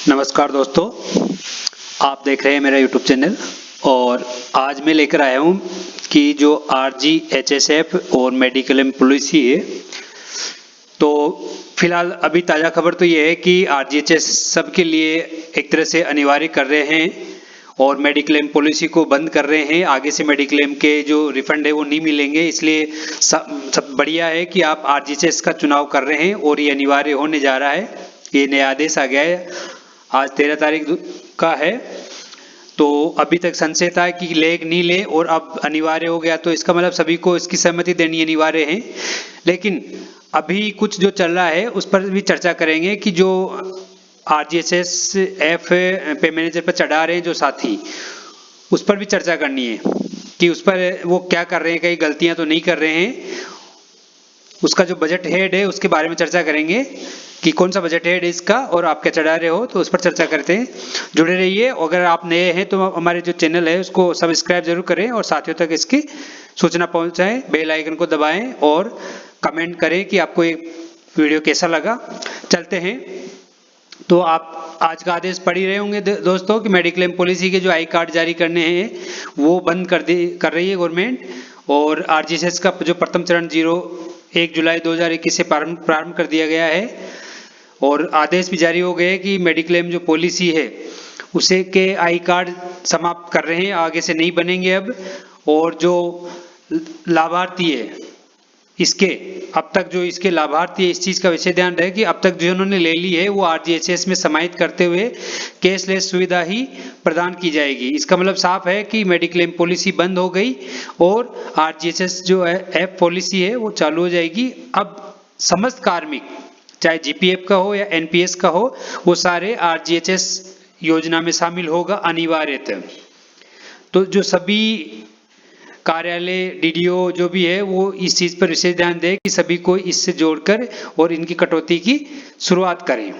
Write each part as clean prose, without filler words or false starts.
नमस्कार दोस्तों, आप देख रहे हैं मेरा यूट्यूब चैनल। और आज मैं लेकर आया हूं कि जो RGHSF और मेडिक्लेम पॉलिसी है, तो फिलहाल अभी ताज़ा खबर तो ये है कि RGHS सबके लिए एक तरह से अनिवार्य कर रहे हैं और मेडिक्लेम पॉलिसी को बंद कर रहे हैं। आगे से मेडिक्लेम के जो रिफंड है वो नहीं मिलेंगे, इसलिए सब बढ़िया है कि आप RGHS का चुनाव कर रहे हैं और ये अनिवार्य होने जा रहा है। ये नया आदेश आ गया है, आज 13 तारीख का है। तो अभी तक संशय था कि ले नहीं ले, और अब अनिवार्य हो गया, तो इसका मतलब सभी को इसकी सहमति देनी अनिवार्य है। लेकिन अभी कुछ जो चल रहा है उस पर भी चर्चा करेंगे कि जो RGHSF पे मैनेजर पर चढ़ा रहे हैं जो साथी, उस पर भी चर्चा करनी है कि उस पर वो क्या कर रहे हैं, कई गलतियां तो नहीं कर रहे हैं। उसका जो बजट हेड है उसके बारे में चर्चा करेंगे कि कौन सा बजट हेड है इसका, और आप क्या चढ़ा रहे हो, तो उस पर चर्चा करते हैं। जुड़े रहिए। अगर आप नए हैं तो हमारे जो चैनल है उसको सब्सक्राइब जरूर करें और साथियों तक इसकी सूचना पहुंचाएं, बेल आइकन को दबाएं और कमेंट करें कि आपको ये वीडियो कैसा लगा। चलते हैं। तो आप आज का आदेश पढ़ ही रहे होंगे दोस्तों कि मेडिक्लेम पॉलिसी के जो आई कार्ड जारी करने हैं वो बंद कर रही है गवर्नमेंट। और RGHS का जो प्रथम चरण 1 जुलाई 2021 से प्रारंभ कर दिया गया है, और आदेश भी जारी हो गए कि मेडिक्लेम जो पॉलिसी है उसे के आई कार्ड समाप्त कर रहे हैं, आगे से नहीं बनेंगे अब। और जो लाभार्थी है इसके, अब तक जो इसके लाभार्थी है, इस चीज का विशेष ध्यान रहे कि अब तक जो उन्होंने ले ली है वो RGHS में समाहित करते हुए कैशलेस सुविधा ही प्रदान की जाएगी। इसका मतलब साफ है कि मेडिक्लेम पॉलिसी बंद हो गई और RGHS जो है एफ पॉलिसी है वो चालू हो जाएगी। अब समस्त कार्मिक, चाहे GPF का हो या NPS का हो, वो सारे RGHS योजना में शामिल होगा अनिवार्यतः। तो जो सभी कार्यालय, DDO जो भी है वो इस चीज पर विशेष ध्यान दें कि सभी को इससे जोड़कर और इनकी कटौती की शुरुआत करें।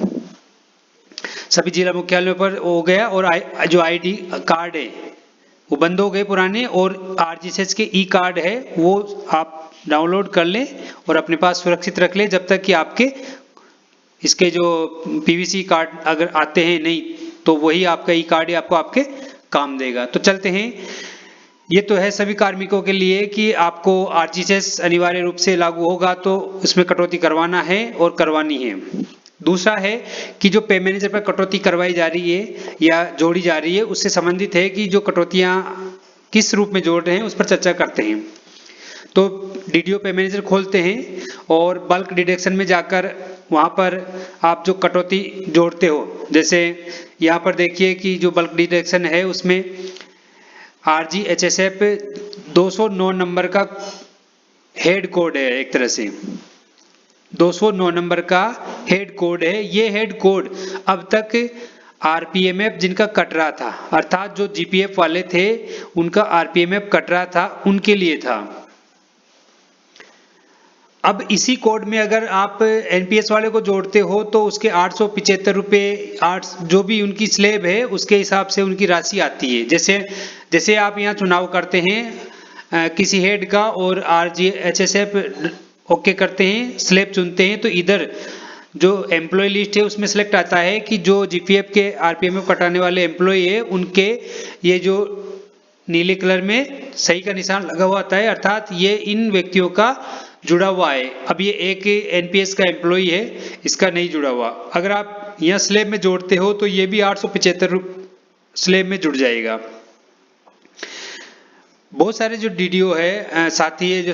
सभी जिला मुख्यालयों पर हो गया, और जो ID कार्ड है वो बंद हो गए पुराने, और RGHS के ई कार्ड है वो आप डाउनलोड कर लें और अपने पास सुरक्षित रख लें जब तक कि आपके इसके जो PVC कार्ड अगर आते हैं नहीं, तो वही आपका ई कार्ड ही आपको आपके काम देगा। तो चलते हैं। ये तो है सभी कार्मिकों के लिए कि आपको RGHS अनिवार्य रूप से लागू होगा तो इसमें कटौती करवाना है और करवानी है। दूसरा है कि जो पे मैनेजर पर कटौती करवाई जा रही है या जोड़ी जा रही है, उससे संबंधित है कि जो कटौतियां किस रूप में जोड़ रहे हैं उस पर चर्चा करते हैं। तो DDO पे मैनेजर खोलते हैं और बल्क डिडक्शन में जाकर वहां पर आप जो कटौती जोड़ते हो, जैसे यहाँ पर देखिए कि जो बल्क डिडक्शन है उसमें RGHSF 209 नंबर का हेड कोड है, एक तरह से 209 नंबर का हेड कोड है। ये हेड कोड अब तक RPMF जिनका कट रहा था, अर्थात जो GPF वाले थे उनका RPMF कट रहा था, उनके लिए था। अब इसी कोड में अगर आप NPS वाले को जोड़ते हो तो उसके 875 रुपये, जो भी उनकी स्लेब है उसके हिसाब से उनकी राशि आती है। जैसे जैसे आप यहाँ चुनाव करते हैं किसी हेड का और RGHSF ओके करते हैं, स्लेब चुनते हैं, तो इधर जो एम्प्लॉय लिस्ट है उसमें सेलेक्ट आता है कि जो GPF के RPMF कटाने वाले एम्प्लॉय है उनके ये जो नीले कलर में सही का निशान लगा हुआ आता है, अर्थात ये इन व्यक्तियों का जुड़ा हुआ है। अब ये एक NPS का एम्प्लॉय है, इसका नहीं जुड़ा हुआ। अगर आप यहाँ स्लेब में जोड़ते हो तो ये भी 875 स्लेब में जुड़ जाएगा। बहुत सारे जो DDO है साथी है जो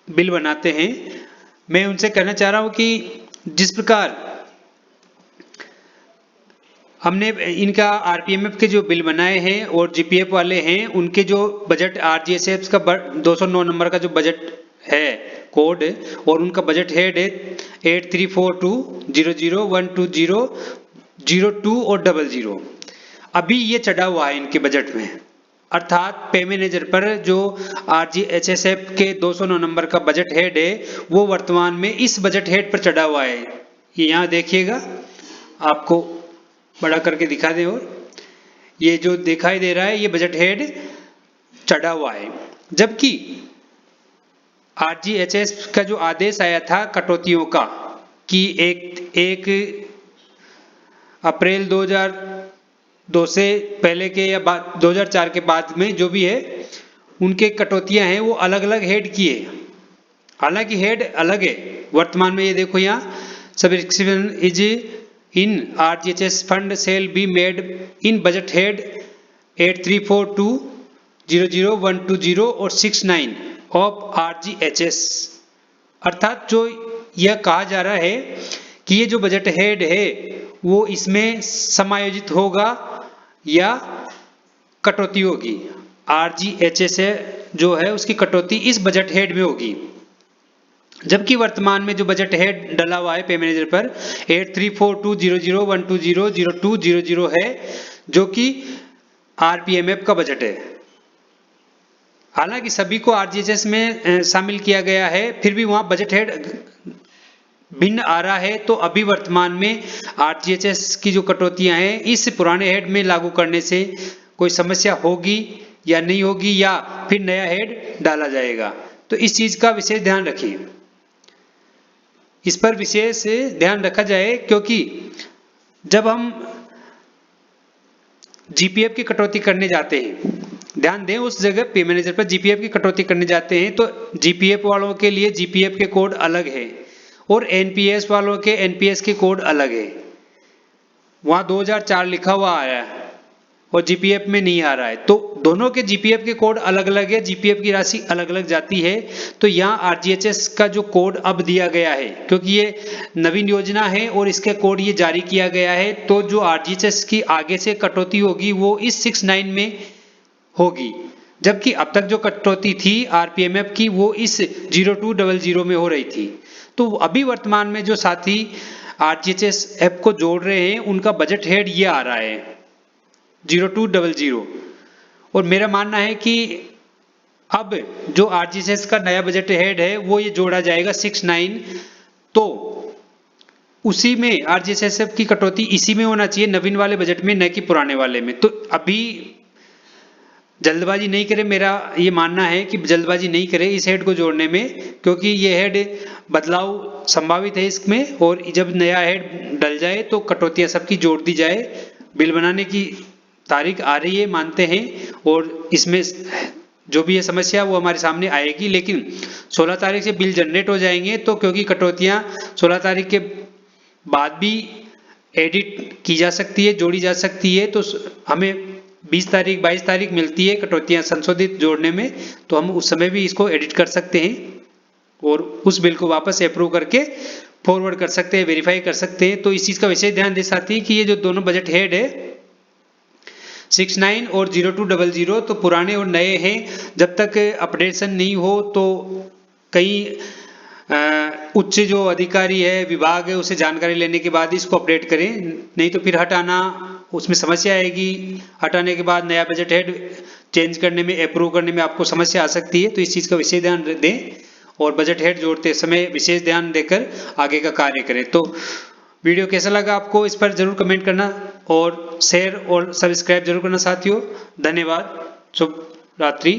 बिल बनाते हैं, मैं उनसे कहना चाह रहा हूँ कि जिस प्रकार हमने इनका RPMF के जो बिल बनाए हैं और GPF वाले हैं उनके जो बजट RGHS का 209 नंबर का जो बजट है कोड, और उनका बजट हेड है 834200120002 और 00। अभी ये चढ़ा हुआ है इनके बजट में, अर्थात पे मैनेजर पर जो RGHSF के 209 नंबर का बजट हेड है वो वर्तमान में इस बजट हेड पर चढ़ा हुआ है। ये यहाँ देखिएगा, आपको बड़ा करके दिखा दें, और ये जो दिखाई दे रहा है ये बजट हेड चढ़ा हुआ है। जबकि RGHS का जो आदेश आया था कटौतियों का कि एक अप्रैल 2002 से पहले के या 2004 के बाद में जो भी है उनके कटौतियां हैं वो अलग अलग हेड की है, हालांकि हेड अलग है। वर्तमान में ये देखो यहाँ subscription is in RGHS fund shall be made in budget head 8342000120 और 69 ऑफ RGHS। अर्थात जो यह कहा जा रहा है कि ये जो बजट हेड है वो इसमें समायोजित होगा या कटौती होगी। RGHS जो है उसकी कटौती इस बजट हेड में होगी, जबकि वर्तमान में जो बजट हेड डला हुआ है पे मैनेजर पर 83420001200200 है, जो कि RPMF का बजट है। हालांकि सभी को RGHS में शामिल किया गया है, फिर भी वहां बजट हेड भिन्न आ रहा है। तो अभी वर्तमान में RGHS की जो कटौतियां हैं इस पुराने हेड में लागू करने से कोई समस्या होगी या नहीं होगी, या फिर नया हेड डाला जाएगा, तो इस चीज का विशेष ध्यान रखिए। इस पर विशेष ध्यान रखा जाए, क्योंकि जब हम GPF की कटौती करने जाते हैं, ध्यान दें उस जगह पे मैनेजर पर GPF की कटौती करने जाते हैं तो GPF वालों के लिए GPF के कोड अलग है और NPS वालों के NPS के कोड अलग है। वहां 2004 लिखा हुआ आ रहा है और GPF में नहीं आ रहा है, तो दोनों के GPF के कोड अलग अलग है, GPF की राशि अलग अलग जाती है। तो यहाँ RGHS का जो कोड अब दिया गया है, क्योंकि ये नवीन योजना है और इसके कोड ये जारी किया गया है, तो जो RGHS की आगे से कटौती होगी वो इस 69 में होगी, जबकि अब तक जो कटौती थी RPMF की वो इस 0200 में हो रही थी। तो अभी वर्तमान में जो साथी RGHS ऐप को जोड़ रहे हैं उनका बजट हेड ये आ रहा है 0200, और मेरा मानना है कि अब जो RGHS का नया बजट हेड है वो ये जोड़ा जाएगा 69, तो उसी में RGHS की कटौती इसी में होना चाहिए, नवीन वाले बजट में, न कि पुराने वाले में। तो अभी जल्दबाजी नहीं करें, मेरा ये मानना है कि जल्दबाजी नहीं करें इस हेड को जोड़ने में, क्योंकि ये हेड बदलाव संभावित है इसमें, और जब नया हेड डल जाए तो कटौतियां सबकी जोड़ दी जाए। बिल बनाने की तारीख आ रही है मानते हैं, और इसमें जो भी ये समस्या वो हमारे सामने आएगी, लेकिन 16 तारीख से बिल जनरेट हो जाएंगे, तो क्योंकि कटौतियां 16 तारीख के बाद भी एडिट की जा सकती है, जोड़ी जा सकती है, तो हमें 20 तारीख 22 तारीख मिलती है कटौतियां संशोधित जोड़ने में, तो हम उस समय भी इसको एडिट कर सकते हैं और उस बिल को वापस अप्रूव करके फॉरवर्ड कर सकते हैं, वेरीफाई कर सकते हैं। तो इस चीज का विशेष ध्यान दे साथी कि ये जो दोनों बजट हेड है 69 और 0200 तो पुराने और नए हैं, जब तक अपडेशन नहीं हो तो कई उच्च जो अधिकारी है, विभाग है, उसे जानकारी लेने के बाद इसको अपडेट करें, नहीं तो फिर हटाना उसमें समस्या आएगी। हटाने के बाद नया बजट हेड चेंज करने में, अप्रूव करने में आपको समस्या आ सकती है, तो इस चीज का विशेष ध्यान दें और बजट हेड जोड़ते समय विशेष ध्यान देकर आगे का कार्य करें। तो वीडियो कैसा लगा आपको इस पर जरूर कमेंट करना और शेयर और सब्सक्राइब जरूर करना साथियों। धन्यवाद, शुभ रात्रि।